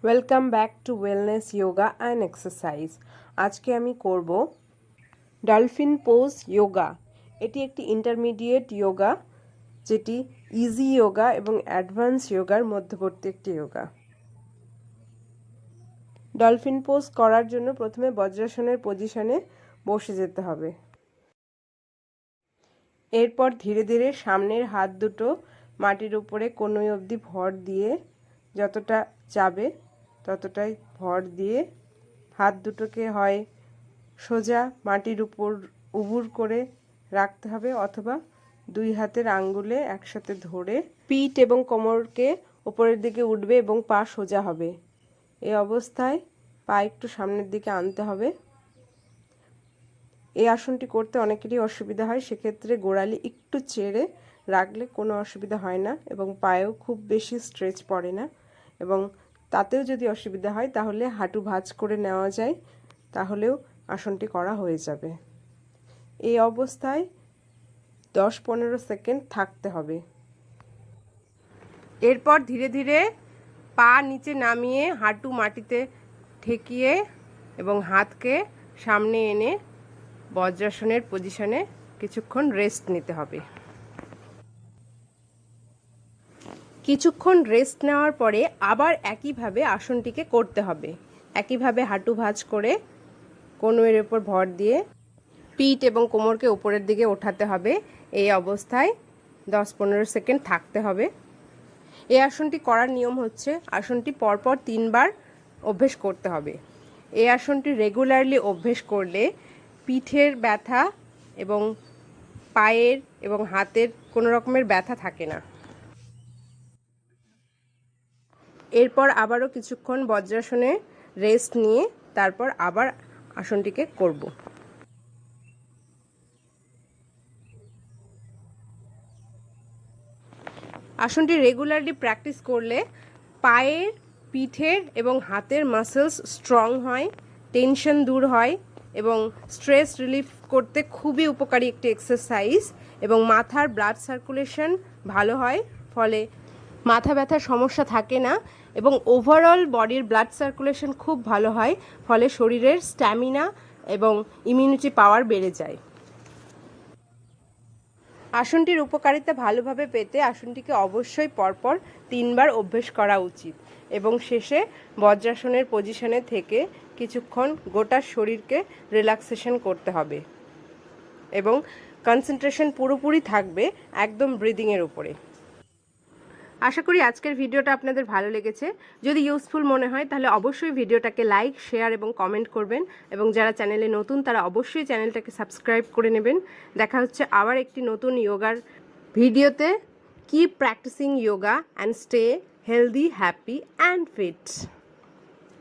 Welcome back to wellness yoga and exercise. আজকে আমি করব ডলফিন পোজ যোগা। এটি একটি ইন্টারমিডিয়েট যোগা, যেটি ইজি যোগা এবং অ্যাডভান্স যোগার মধ্যবর্তী একটি যোগা। ডলফিন পোজ করার জন্য প্রথমে বজ্রাসনের পজিশনে বসে যেতে হবে। এরপর ধীরে ধীরে সামনের হাত দুটো মাটির উপরে কনুই অবধি ভর দিয়ে, যতটা যাবে ততটাই ভর দিয়ে হাত দুটোকে হয় সোজা মাটির উপর উবুর করে রাখতে হবে, অথবা দুই হাতের আঙ্গুলে একসাথে ধরে পিঠ এবং কোমরকে উপরের দিকে উঠবে এবং পা সোজা হবে। এই অবস্থায় পা একটু সামনের দিকে আনতে হবে। এই আসনটি করতে অনেকেরই অসুবিধা হয়, সেক্ষেত্রে গোড়ালি একটু চেড়ে রাখলে কোনো অসুবিধা হয় না এবং পায়েও খুব বেশি স্ট্রেচ পড়ে না। এবং তাতেও যদি অসুবিধা হয় তাহলে হাঁটু ভাঁজ করে নেওয়া যায়, তাহলেও আসনটি করা হয়ে যাবে। এই অবস্থায় 10-15 সেকেন্ড থাকতে হবে। এরপর ধীরে ধীরে পা নিচে নামিয়ে হাঁটু মাটিতে ঠেকিয়ে এবং হাতকে সামনে এনে বজ্রাসনের পজিশনে কিছুক্ষণ রেস্ট নিতে হবে। কিছুক্ষণ রেস্ট নেওয়ার পরে আবার একইভাবে আসনটিকে করতে হবে। একইভাবে হাঁটু ভাঁজ করে কনুইয়ের উপর ভর দিয়ে পিঠ এবং কোমরকে উপরের দিকে ওঠাতে হবে। এই অবস্থায় 10-15 সেকেন্ড থাকতে হবে। এই আসনটি করার নিয়ম হচ্ছে, আসনটি পরপর 3 বার অভ্যেস করতে হবে। এই আসনটি রেগুলারলি অভ্যেস করলে পিঠের ব্যথা এবং পায়ের এবং হাতের কোনো রকমের ব্যথা থাকে না। এরপর আবারও কিছুক্ষণ বজ্রাসনে রেস্ট নিয়ে তারপর আবার আসনটিকে করব। আসনটি রেগুলারলি প্র্যাকটিস করলে পায়ের, পিঠের এবং হাতের মাসেলস স্ট্রং হয়, টেনশন দূর হয় এবং স্ট্রেস রিলিফ করতে খুবই উপকারী একটি এক্সারসাইজ। এবং মাথার ব্লাড সার্কুলেশন ভালো হয়, ফলে মাথা ব্যথার সমস্যা থাকে না এবং ওভারঅল বডির ব্লাড সার্কুলেশন খুব ভালো হয়, ফলে শরীরের স্ট্যামিনা এবং ইমিউনিটি পাওয়ার বেড়ে যায়। আসনটির উপকারিতা ভালোভাবে পেতে আসনটিকে অবশ্যই পরপর 3 বার অভ্যেস করা উচিত এবং শেষে বজ্রাসনের পজিশনে থেকে কিছুক্ষণ গোটা শরীরকে রিল্যাক্সেশন করতে হবে এবং কনসেন্ট্রেশন পুরোপুরি থাকবে একদম ব্রিদিংয়ের উপরে। আশা করি আজকের ভিডিওটা আপনাদের ভালো লেগেছে। যদি ইউজফুল মনে হয় তাহলে অবশ্যই ভিডিওটাকে লাইক, শেয়ার এবং কমেন্ট করবেন এবং যারা চ্যানেলে নতুন তারা অবশ্যই চ্যানেলটাকে সাবস্ক্রাইব করে নেবেন। দেখা হচ্ছে আবার একটি নতুন যোগার ভিডিওতে। Keep practising yoga and stay healthy, happy and fit.